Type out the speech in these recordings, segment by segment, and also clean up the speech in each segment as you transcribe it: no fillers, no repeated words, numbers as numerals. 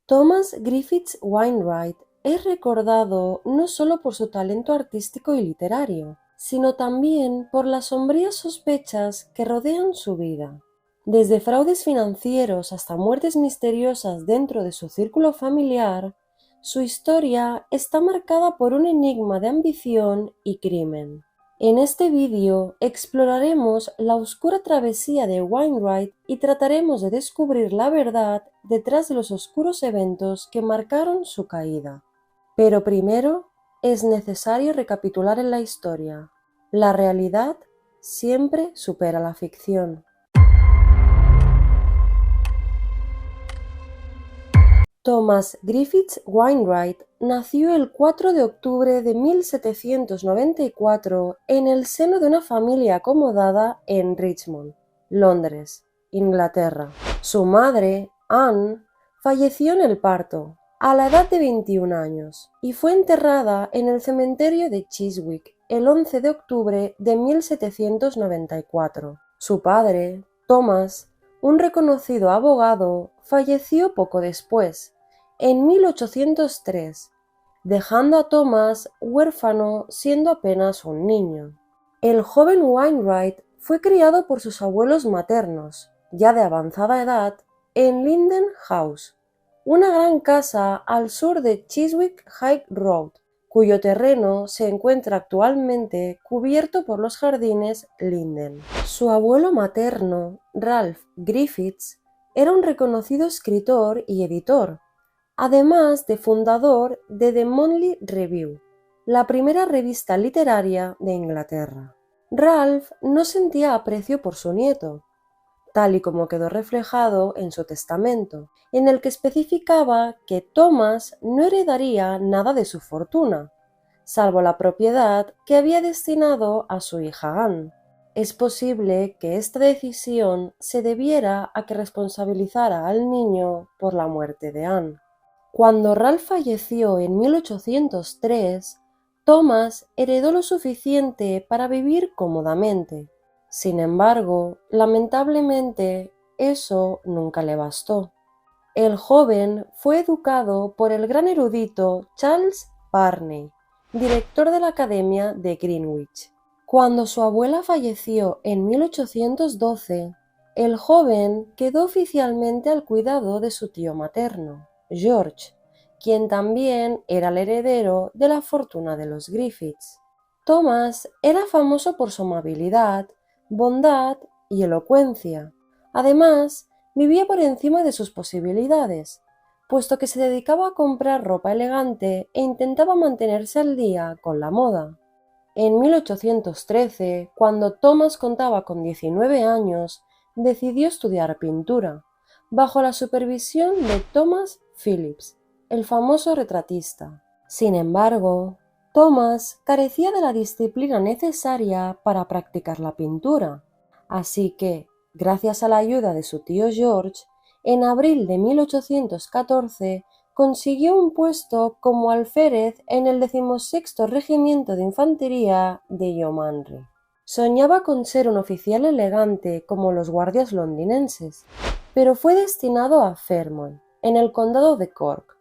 Thomas Griffiths Wainwright es recordado no solo por su talento artístico y literario, sino también por las sombrías sospechas que rodean su vida. Desde fraudes financieros hasta muertes misteriosas dentro de su círculo familiar, su historia está marcada por un enigma de ambición y crimen. En este vídeo exploraremos la oscura travesía de Wainwright y trataremos de descubrir la verdad detrás de los oscuros eventos que marcaron su caída. Pero primero es necesario recapitular en la historia. La realidad siempre supera la ficción. Thomas Griffiths Wainwright nació el 4 de octubre de 1794 en el seno de una familia acomodada en Richmond, Londres, Inglaterra. Su madre, Anne, falleció en el parto, a la edad de 21 años, y fue enterrada en el cementerio de Chiswick el 11 de octubre de 1794. Su padre, Thomas, un reconocido abogado, falleció poco después, en 1803, dejando a Thomas huérfano siendo apenas un niño. El joven Wainwright fue criado por sus abuelos maternos, ya de avanzada edad, en Linden House, una gran casa al sur de Chiswick High Road, cuyo terreno se encuentra actualmente cubierto por los jardines Linden. Su abuelo materno, Ralph Griffiths, era un reconocido escritor y editor, además de fundador de The Monthly Review, la primera revista literaria de Inglaterra. Ralph no sentía aprecio por su nieto, tal y como quedó reflejado en su testamento, en el que especificaba que Thomas no heredaría nada de su fortuna, salvo la propiedad que había destinado a su hija Anne. Es posible que esta decisión se debiera a que responsabilizara al niño por la muerte de Anne. Cuando Ralph falleció en 1803, Thomas heredó lo suficiente para vivir cómodamente. Sin embargo, lamentablemente, eso nunca le bastó. El joven fue educado por el gran erudito Charles Burney, director de la Academia de Greenwich. Cuando su abuela falleció en 1812, el joven quedó oficialmente al cuidado de su tío materno, George, quien también era el heredero de la fortuna de los Griffiths. Thomas era famoso por su amabilidad, bondad y elocuencia. Además, vivía por encima de sus posibilidades, puesto que se dedicaba a comprar ropa elegante e intentaba mantenerse al día con la moda. En 1813, cuando Thomas contaba con 19 años, decidió estudiar pintura, bajo la supervisión de Thomas Phillips, el famoso retratista. Sin embargo, Thomas carecía de la disciplina necesaria para practicar la pintura, así que, gracias a la ayuda de su tío George, en abril de 1814 consiguió un puesto como alférez en el 16º Regimiento de Infantería de Yeomanry. Soñaba con ser un oficial elegante como los guardias londinenses, pero fue destinado a Fairmont, en el condado de Cork,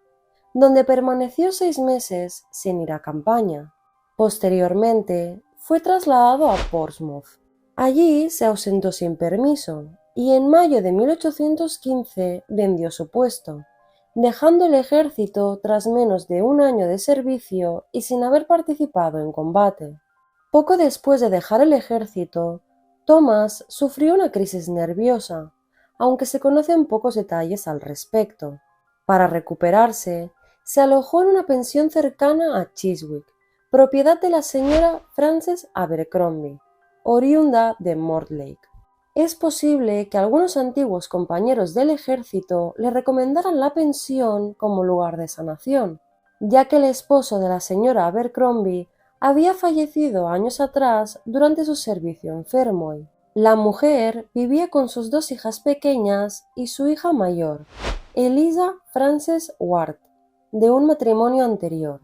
donde permaneció 6 meses sin ir a campaña. Posteriormente, fue trasladado a Portsmouth. Allí se ausentó sin permiso y en mayo de 1815 vendió su puesto, dejando el ejército tras menos de un año de servicio y sin haber participado en combate. Poco después de dejar el ejército, Thomas sufrió una crisis nerviosa, aunque se conocen pocos detalles al respecto. Para recuperarse, se alojó en una pensión cercana a Chiswick, propiedad de la señora Frances Abercrombie, oriunda de Mortlake. Es posible que algunos antiguos compañeros del ejército le recomendaran la pensión como lugar de sanación, ya que el esposo de la señora Abercrombie había fallecido años atrás durante su servicio en Fairmont. La mujer vivía con sus 2 hijas pequeñas y su hija mayor, Eliza Frances Ward, de un matrimonio anterior.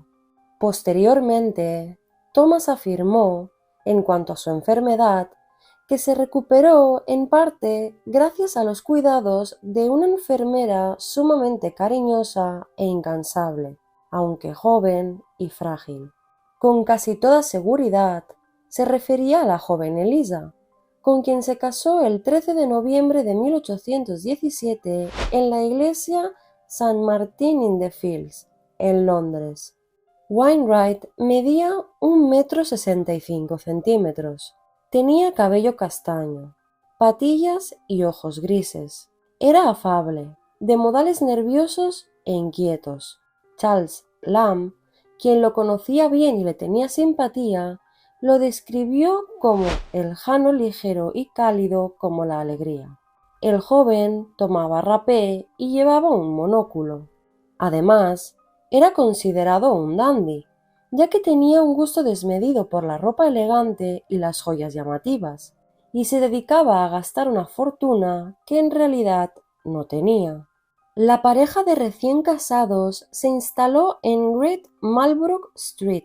Posteriormente, Thomas afirmó, en cuanto a su enfermedad, que se recuperó en parte gracias a los cuidados de una enfermera sumamente cariñosa e incansable, aunque joven y frágil. Con casi toda seguridad se refería a la joven Elisa, con quien se casó el 13 de noviembre de 1817 en la iglesia St. Martin-in-the-Fields, en Londres. Wainwright medía 1,65 m. Tenía cabello castaño, patillas y ojos grises. Era afable, de modales nerviosos e inquietos. Charles Lamb, quien lo conocía bien y le tenía simpatía, lo describió como el jano ligero y cálido como la alegría. El joven tomaba rapé y llevaba un monóculo. Además, era considerado un dandy, ya que tenía un gusto desmedido por la ropa elegante y las joyas llamativas, y se dedicaba a gastar una fortuna que en realidad no tenía. La pareja de recién casados se instaló en Great Marlborough Street,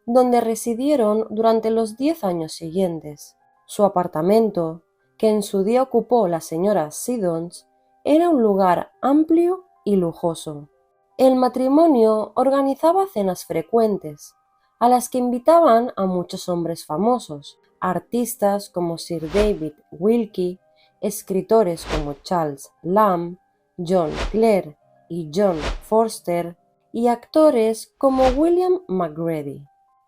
donde residieron durante los 10 años siguientes. Su apartamento, que en su día ocupó la señora Siddons, era un lugar amplio y lujoso. El matrimonio organizaba cenas frecuentes, a las que invitaban a muchos hombres famosos, artistas como Sir David Wilkie, escritores como Charles Lamb, John Clare y John Forster, y actores como William McGrady.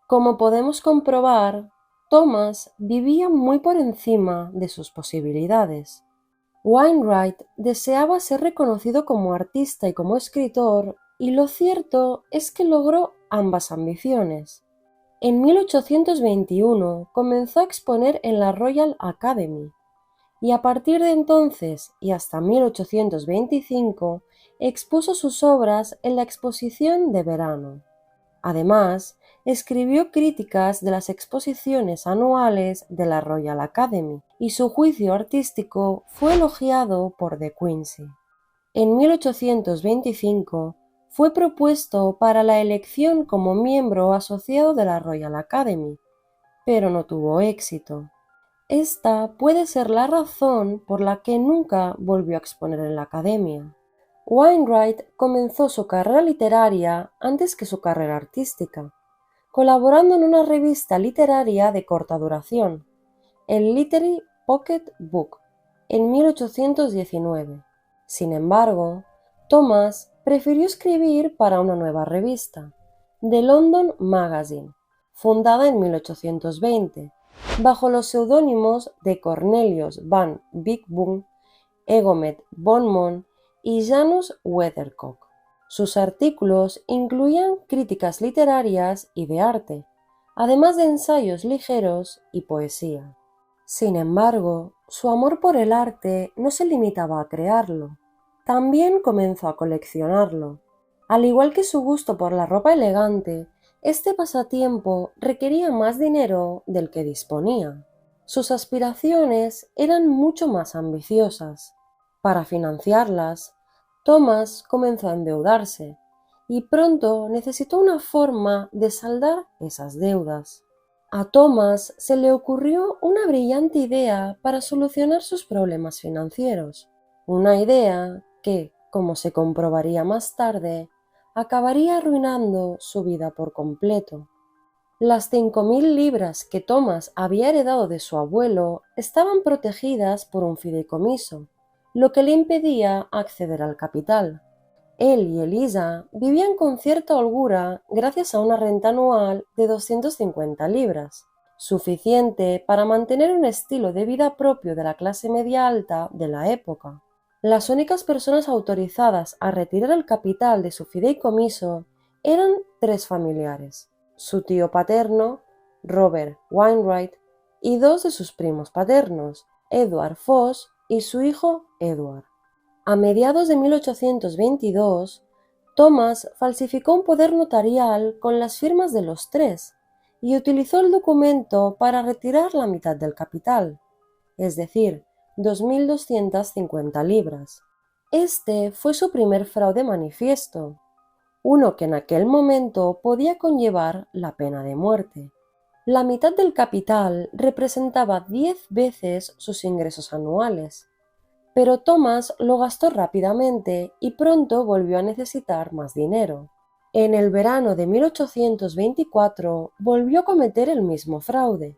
Como podemos comprobar, Thomas vivía muy por encima de sus posibilidades. Wainwright deseaba ser reconocido como artista y como escritor, y lo cierto es que logró ambas ambiciones. En 1821 comenzó a exponer en la Royal Academy, y a partir de entonces y hasta 1825 expuso sus obras en la exposición de verano. Además, escribió críticas de las exposiciones anuales de la Royal Academy, y su juicio artístico fue elogiado por De Quincey. En 1825 fue propuesto para la elección como miembro asociado de la Royal Academy, pero no tuvo éxito. Esta puede ser la razón por la que nunca volvió a exponer en la Academia. Wainwright comenzó su carrera literaria antes que su carrera artística, colaborando en una revista literaria de corta duración, el Literary Pocket Book, en 1819. Sin embargo, Thomas prefirió escribir para una nueva revista, The London Magazine, fundada en 1820, bajo los seudónimos de Cornelius van Bigboom, Egomet Bonmont y Janus Weathercock. Sus artículos incluían críticas literarias y de arte, además de ensayos ligeros y poesía. Sin embargo, su amor por el arte no se limitaba a crearlo, también comenzó a coleccionarlo. Al igual que su gusto por la ropa elegante, este pasatiempo requería más dinero del que disponía. Sus aspiraciones eran mucho más ambiciosas. Para financiarlas, Thomas comenzó a endeudarse y pronto necesitó una forma de saldar esas deudas. A Thomas se le ocurrió una brillante idea para solucionar sus problemas financieros, una idea que, como se comprobaría más tarde, acabaría arruinando su vida por completo. Las 5.000 libras que Thomas había heredado de su abuelo estaban protegidas por un fideicomiso, lo que le impedía acceder al capital. Él y Elisa vivían con cierta holgura gracias a una renta anual de 250 libras, suficiente para mantener un estilo de vida propio de la clase media alta de la época. Las únicas personas autorizadas a retirar el capital de su fideicomiso eran 3 familiares: su tío paterno, Robert Wainwright, y 2 de sus primos paternos, Edward Foss y su hijo Edward. A mediados de 1822, Thomas falsificó un poder notarial con las firmas de los 3 y utilizó el documento para retirar la mitad del capital, es decir, 2.250 libras. Este fue su primer fraude manifiesto, uno que en aquel momento podía conllevar la pena de muerte. La mitad del capital representaba 10 veces sus ingresos anuales, pero Thomas lo gastó rápidamente y pronto volvió a necesitar más dinero. En el verano de 1824 volvió a cometer el mismo fraude,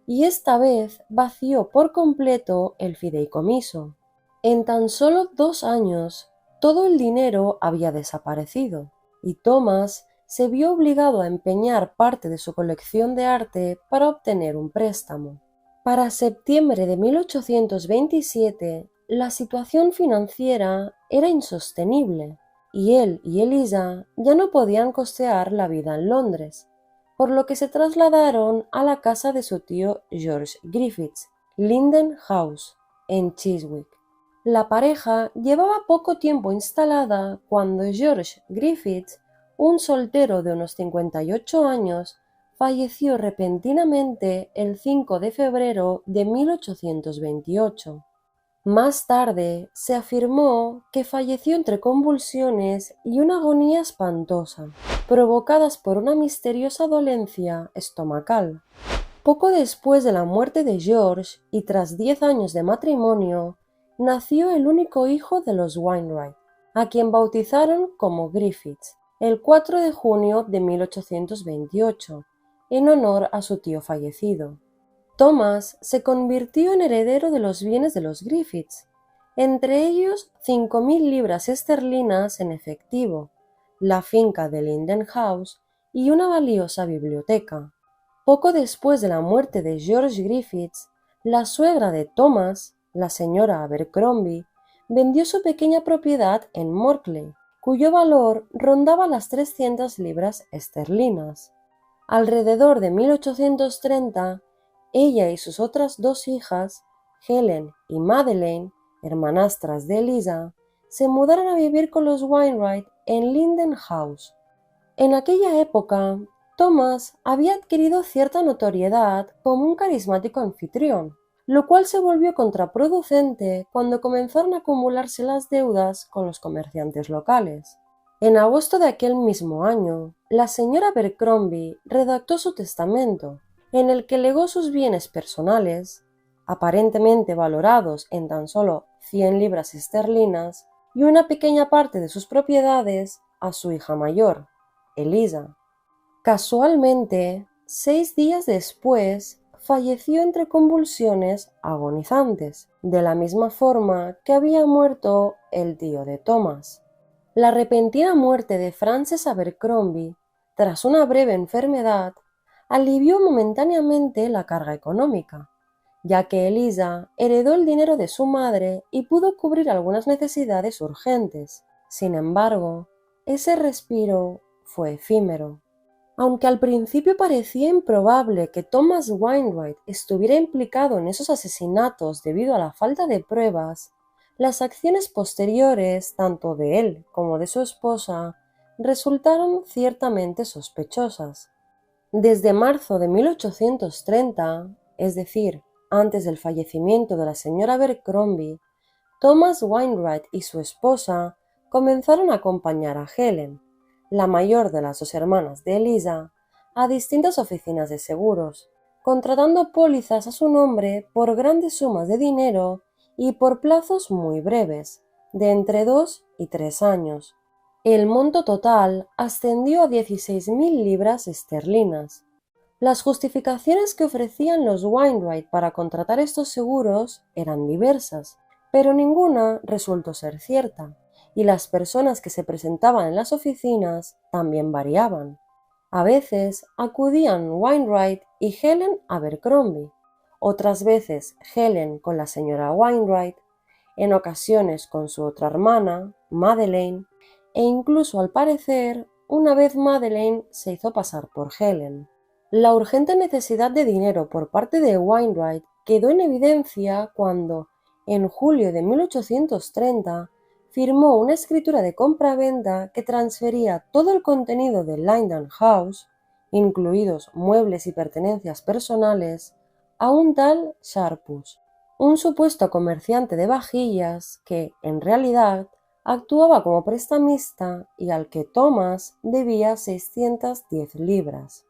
y esta vez vació por completo el fideicomiso. En tan solo 2 años, todo el dinero había desaparecido, y Thomas se vio obligado a empeñar parte de su colección de arte para obtener un préstamo. Para septiembre de 1827, la situación financiera era insostenible y él y Eliza ya no podían costear la vida en Londres, por lo que se trasladaron a la casa de su tío George Griffiths, Linden House, en Chiswick. La pareja llevaba poco tiempo instalada cuando George Griffiths, un soltero de unos 58 años, falleció repentinamente el 5 de febrero de 1828. Más tarde se afirmó que falleció entre convulsiones y una agonía espantosa, provocadas por una misteriosa dolencia estomacal. Poco después de la muerte de George y tras 10 años de matrimonio, nació el único hijo de los Wainwright, a quien bautizaron como Griffiths, el 4 de junio de 1828, en honor a su tío fallecido. Thomas se convirtió en heredero de los bienes de los Griffiths, entre ellos 5.000 libras esterlinas en efectivo, la finca de Linden House y una valiosa biblioteca. Poco después de la muerte de George Griffiths, la suegra de Thomas, la señora Abercrombie, vendió su pequeña propiedad en Mortley, cuyo valor rondaba las 300 libras esterlinas. Alrededor de 1830, ella y sus otras 2 hijas, Helen y Madeleine, hermanastras de Eliza, se mudaron a vivir con los Wainwright en Linden House. En aquella época, Thomas había adquirido cierta notoriedad como un carismático anfitrión, lo cual se volvió contraproducente cuando comenzaron a acumularse las deudas con los comerciantes locales. En agosto de aquel mismo año, la señora Abercrombie redactó su testamento, en el que legó sus bienes personales, aparentemente valorados en tan solo 100 libras esterlinas, y una pequeña parte de sus propiedades a su hija mayor, Eliza. Casualmente, 6 días después, falleció entre convulsiones agonizantes, de la misma forma que había muerto el tío de Thomas. La repentina muerte de Frances Abercrombie, tras una breve enfermedad, alivió momentáneamente la carga económica, ya que Eliza heredó el dinero de su madre y pudo cubrir algunas necesidades urgentes. Sin embargo, ese respiro fue efímero. Aunque al principio parecía improbable que Thomas Wainwright estuviera implicado en esos asesinatos debido a la falta de pruebas, las acciones posteriores, tanto de él como de su esposa, resultaron ciertamente sospechosas. Desde marzo de 1830, es decir, antes del fallecimiento de la señora Abercrombie, Thomas Wainwright y su esposa comenzaron a acompañar a Helen, la mayor de las 2 hermanas de Eliza, a distintas oficinas de seguros, contratando pólizas a su nombre por grandes sumas de dinero y por plazos muy breves, de entre 2 y 3 años. El monto total ascendió a 16.000 libras esterlinas. Las justificaciones que ofrecían los Wainwright para contratar estos seguros eran diversas, pero ninguna resultó ser cierta, y las personas que se presentaban en las oficinas también variaban. A veces acudían Wainwright y Helen Abercrombie, otras veces Helen con la señora Wainwright, en ocasiones con su otra hermana, Madeleine, e incluso al parecer una vez Madeleine se hizo pasar por Helen. La urgente necesidad de dinero por parte de Wainwright quedó en evidencia cuando, en julio de 1830, firmó una escritura de compra-venta que transfería todo el contenido de Linden House, incluidos muebles y pertenencias personales, a un tal Sharpus, un supuesto comerciante de vajillas que, en realidad, actuaba como prestamista y al que Thomas debía 610 libras.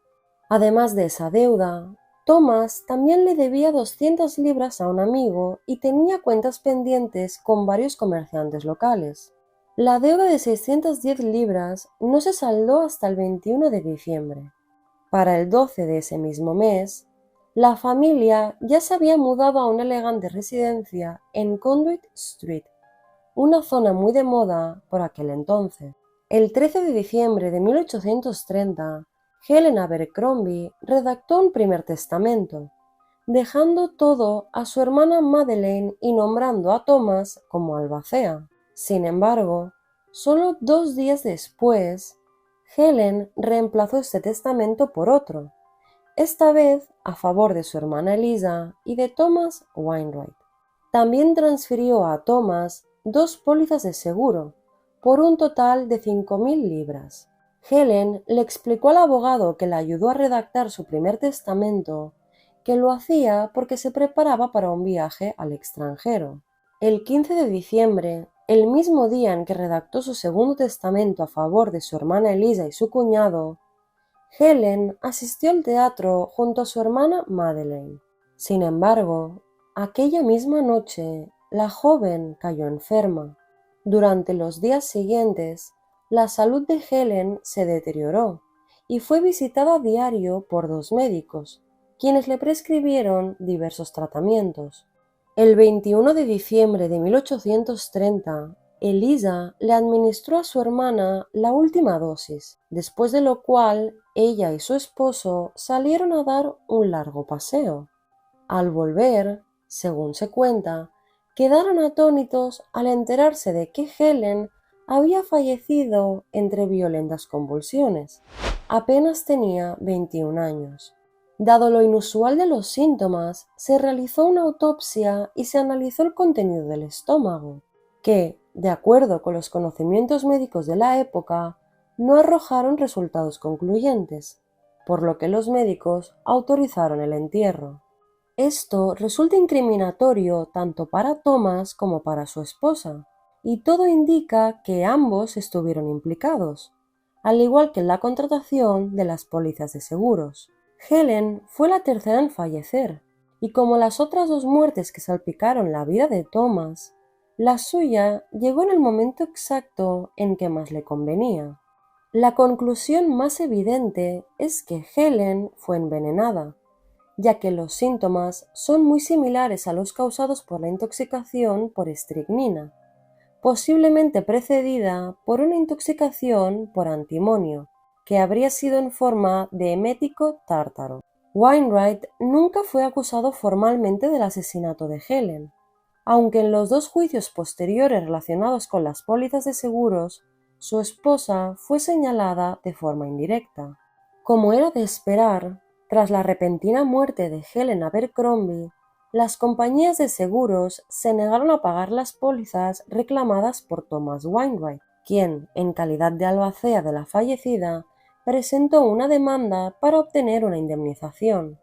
Además de esa deuda, Thomas también le debía 200 libras a un amigo y tenía cuentas pendientes con varios comerciantes locales. La deuda de 610 libras no se saldó hasta el 21 de diciembre. Para el 12 de ese mismo mes, la familia ya se había mudado a una elegante residencia en Conduit Street, una zona muy de moda por aquel entonces. El 13 de diciembre de 1830, Helen Abercrombie redactó un primer testamento, dejando todo a su hermana Madeleine y nombrando a Thomas como albacea. Sin embargo, solo 2 días después, Helen reemplazó este testamento por otro, esta vez a favor de su hermana Eliza y de Thomas Wainwright. También transfirió a Thomas 2 pólizas de seguro, por un total de 5.000 libras. Helen le explicó al abogado que la ayudó a redactar su primer testamento que lo hacía porque se preparaba para un viaje al extranjero. El 15 de diciembre, el mismo día en que redactó su segundo testamento a favor de su hermana Eliza y su cuñado, Helen asistió al teatro junto a su hermana Madeleine. Sin embargo, aquella misma noche, la joven cayó enferma. Durante los días siguientes, la salud de Helen se deterioró y fue visitada a diario por 2 médicos, quienes le prescribieron diversos tratamientos. El 21 de diciembre de 1830, Eliza le administró a su hermana la última dosis, después de lo cual ella y su esposo salieron a dar un largo paseo. Al volver, según se cuenta, quedaron atónitos al enterarse de que Helen había fallecido entre violentas convulsiones. Apenas tenía 21 años. Dado lo inusual de los síntomas, se realizó una autopsia y se analizó el contenido del estómago, que, de acuerdo con los conocimientos médicos de la época, no arrojaron resultados concluyentes, por lo que los médicos autorizaron el entierro. Esto resulta incriminatorio tanto para Thomas como para su esposa, y todo indica que ambos estuvieron implicados, al igual que en la contratación de las pólizas de seguros. Helen fue la tercera en fallecer, y como las otras 2 muertes que salpicaron la vida de Thomas, la suya llegó en el momento exacto en que más le convenía. La conclusión más evidente es que Helen fue envenenada, ya que los síntomas son muy similares a los causados por la intoxicación por estricnina, posiblemente precedida por una intoxicación por antimonio, que habría sido en forma de emético tártaro. Wainwright nunca fue acusado formalmente del asesinato de Helen, aunque en los 2 juicios posteriores relacionados con las pólizas de seguros, su esposa fue señalada de forma indirecta. Como era de esperar, tras la repentina muerte de Helen Abercrombie, las compañías de seguros se negaron a pagar las pólizas reclamadas por Thomas Wainwright, quien, en calidad de albacea de la fallecida, presentó una demanda para obtener una indemnización.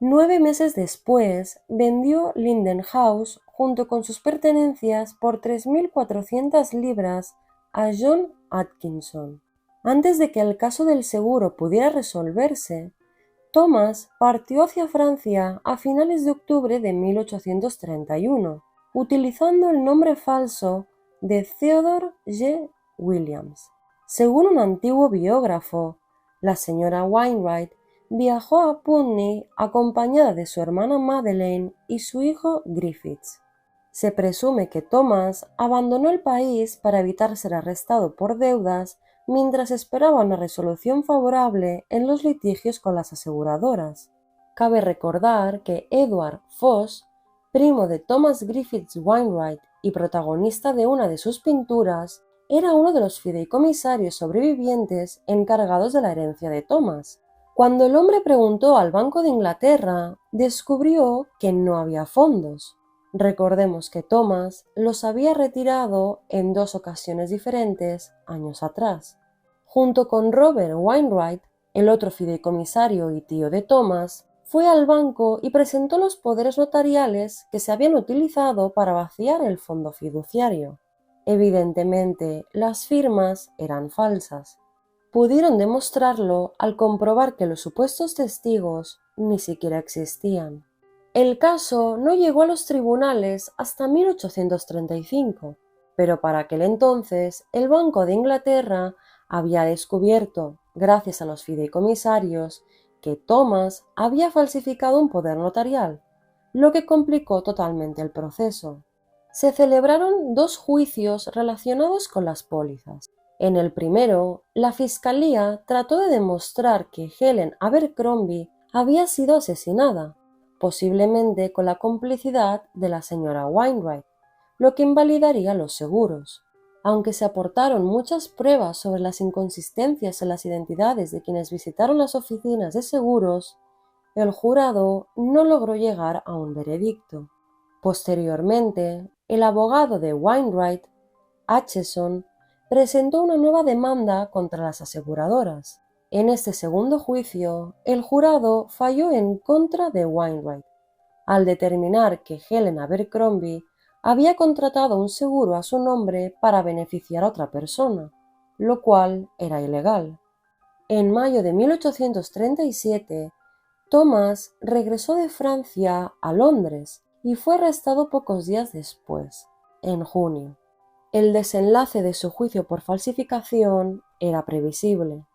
9 meses después, vendió Linden House junto con sus pertenencias por 3.400 libras a John Atkinson. Antes de que el caso del seguro pudiera resolverse, Thomas partió hacia Francia a finales de octubre de 1831, utilizando el nombre falso de Theodore G. Williams. Según un antiguo biógrafo, la señora Wainwright viajó a Putney acompañada de su hermana Madeleine y su hijo Griffiths. Se presume que Thomas abandonó el país para evitar ser arrestado por deudas mientras esperaba una resolución favorable en los litigios con las aseguradoras. Cabe recordar que Edward Foss, primo de Thomas Griffiths Wainwright y protagonista de una de sus pinturas, era uno de los fideicomisarios sobrevivientes encargados de la herencia de Thomas. Cuando el hombre preguntó al Banco de Inglaterra, descubrió que no había fondos. Recordemos que Thomas los había retirado en 2 ocasiones diferentes años atrás. Junto con Robert Wainwright, el otro fideicomisario y tío de Thomas, fue al banco y presentó los poderes notariales que se habían utilizado para vaciar el fondo fiduciario. Evidentemente, las firmas eran falsas. Pudieron demostrarlo al comprobar que los supuestos testigos ni siquiera existían. El caso no llegó a los tribunales hasta 1835, pero para aquel entonces el Banco de Inglaterra había descubierto, gracias a los fideicomisarios, que Thomas había falsificado un poder notarial, lo que complicó totalmente el proceso. Se celebraron 2 juicios relacionados con las pólizas. En el primero, la fiscalía trató de demostrar que Helen Abercrombie había sido asesinada, posiblemente con la complicidad de la señora Wainwright, lo que invalidaría los seguros. Aunque se aportaron muchas pruebas sobre las inconsistencias en las identidades de quienes visitaron las oficinas de seguros, el jurado no logró llegar a un veredicto. Posteriormente, el abogado de Wainwright, Acheson, presentó una nueva demanda contra las aseguradoras. En este segundo juicio, el jurado falló en contra de Wainwright, al determinar que Helen Abercrombie había contratado un seguro a su nombre para beneficiar a otra persona, lo cual era ilegal. En mayo de 1837, Thomas regresó de Francia a Londres y fue arrestado pocos días después, en junio. El desenlace de su juicio por falsificación era previsible.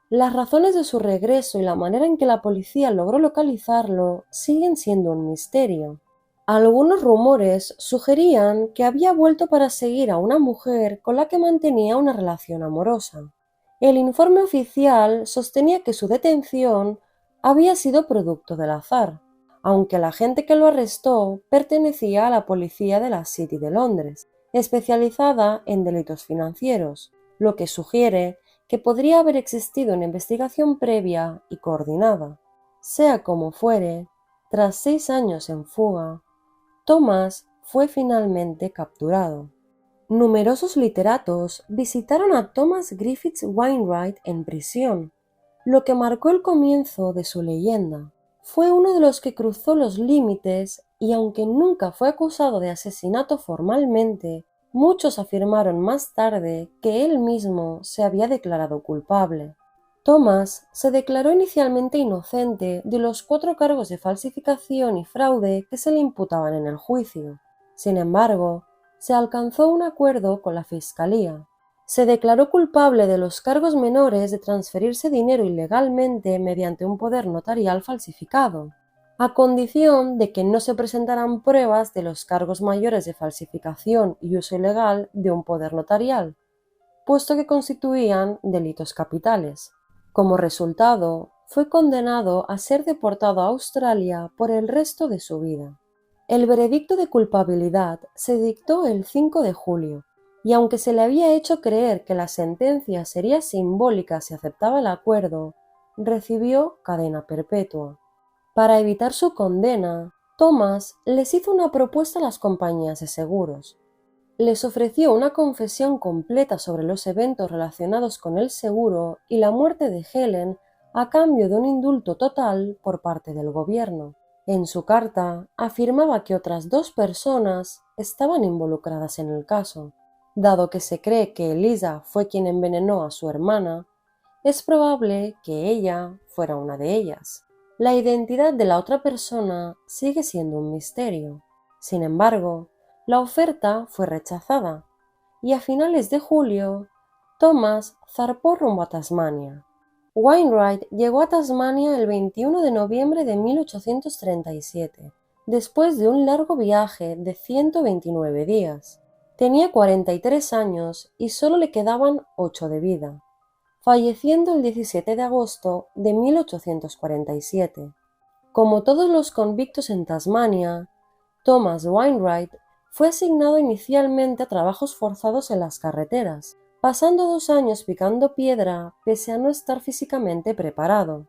Las razones de su regreso y la manera en que la policía logró localizarlo siguen siendo un misterio. Algunos rumores sugerían que había vuelto para seguir a una mujer con la que mantenía una relación amorosa. El informe oficial sostenía que su detención había sido producto del azar, aunque la gente que lo arrestó pertenecía a la policía de la City de Londres, especializada en delitos financieros, lo que sugiere que podría haber existido una investigación previa y coordinada. Sea como fuere, tras 6 años en fuga, Thomas fue finalmente capturado. Numerosos literatos visitaron a Thomas Griffiths Wainwright en prisión, lo que marcó el comienzo de su leyenda. Fue uno de los que cruzó los límites y aunque nunca fue acusado de asesinato formalmente, muchos afirmaron más tarde que él mismo se había declarado culpable. Thomas se declaró inicialmente inocente de los 4 cargos de falsificación y fraude que se le imputaban en el juicio. Sin embargo, se alcanzó un acuerdo con la Fiscalía. Se declaró culpable de los cargos menores de transferirse dinero ilegalmente mediante un poder notarial falsificado, a condición de que no se presentaran pruebas de los cargos mayores de falsificación y uso ilegal de un poder notarial, puesto que constituían delitos capitales. Como resultado, fue condenado a ser deportado a Australia por el resto de su vida. El veredicto de culpabilidad se dictó el 5 de julio, y aunque se le había hecho creer que la sentencia sería simbólica si aceptaba el acuerdo, recibió cadena perpetua. Para evitar su condena, Thomas les hizo una propuesta a las compañías de seguros. Les ofreció una confesión completa sobre los eventos relacionados con el seguro y la muerte de Helen a cambio de un indulto total por parte del gobierno. En su carta afirmaba que otras 2 personas estaban involucradas en el caso. Dado que se cree que Eliza fue quien envenenó a su hermana, es probable que ella fuera una de ellas. La identidad de la otra persona sigue siendo un misterio. Sin embargo, la oferta fue rechazada y a finales de julio, Thomas zarpó rumbo a Tasmania. Wainwright llegó a Tasmania el 21 de noviembre de 1837, después de un largo viaje de 129 días. Tenía 43 años y solo le quedaban 8 de vida, falleciendo el 17 de agosto de 1847. Como todos los convictos en Tasmania, Thomas Wainwright fue asignado inicialmente a trabajos forzados en las carreteras, pasando 2 años picando piedra pese a no estar físicamente preparado.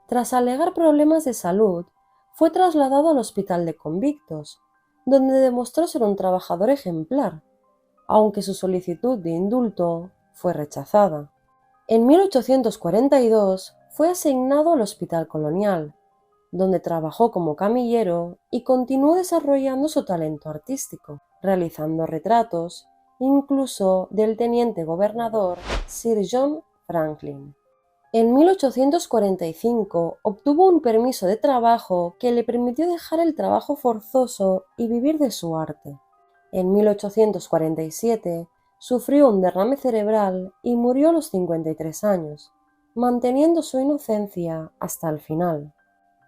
Tras alegar problemas de salud, fue trasladado al hospital de convictos, donde demostró ser un trabajador ejemplar, aunque su solicitud de indulto fue rechazada. En 1842 fue asignado al Hospital Colonial, donde trabajó como camillero y continuó desarrollando su talento artístico, realizando retratos, incluso del teniente gobernador Sir John Franklin. En 1845 obtuvo un permiso de trabajo que le permitió dejar el trabajo forzoso y vivir de su arte. En 1847 sufrió un derrame cerebral y murió a los 53 años, manteniendo su inocencia hasta el final.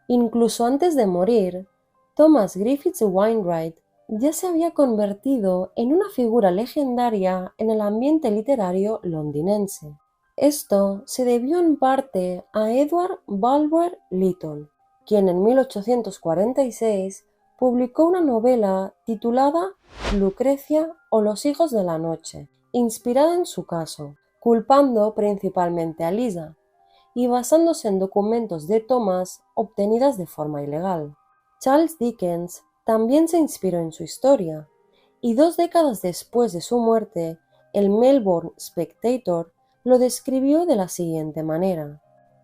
Incluso antes de morir, Thomas Griffiths Wainwright ya se había convertido en una figura legendaria en el ambiente literario londinense. Esto se debió en parte a Edward Bulwer Lytton, quien en 1846 publicó una novela titulada Lucrecia o los hijos de la noche, inspirada en su caso, culpando principalmente a Lisa y basándose en documentos de Thomas obtenidas de forma ilegal. Charles Dickens también se inspiró en su historia, y 2 décadas después de su muerte, el Melbourne Spectator lo describió de la siguiente manera: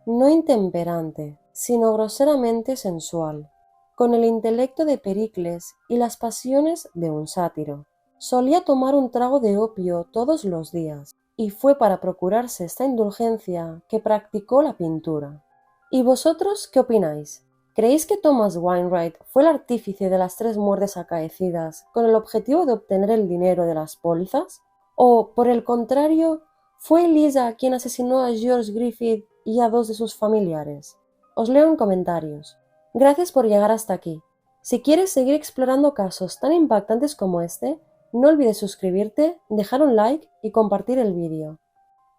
no intemperante, sino groseramente sensual, con el intelecto de Pericles y las pasiones de un sátiro. Solía tomar un trago de opio todos los días, y fue para procurarse esta indulgencia que practicó la pintura. ¿Y vosotros qué opináis? ¿Creéis que Thomas Wainwright fue el artífice de las 3 muertes acaecidas con el objetivo de obtener el dinero de las pólizas? ¿O, por el contrario, fue Lisa quien asesinó a George Griffith y a 2 de sus familiares? Os leo en comentarios. Gracias por llegar hasta aquí. Si quieres seguir explorando casos tan impactantes como este, no olvides suscribirte, dejar un like y compartir el vídeo.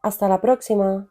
¡Hasta la próxima!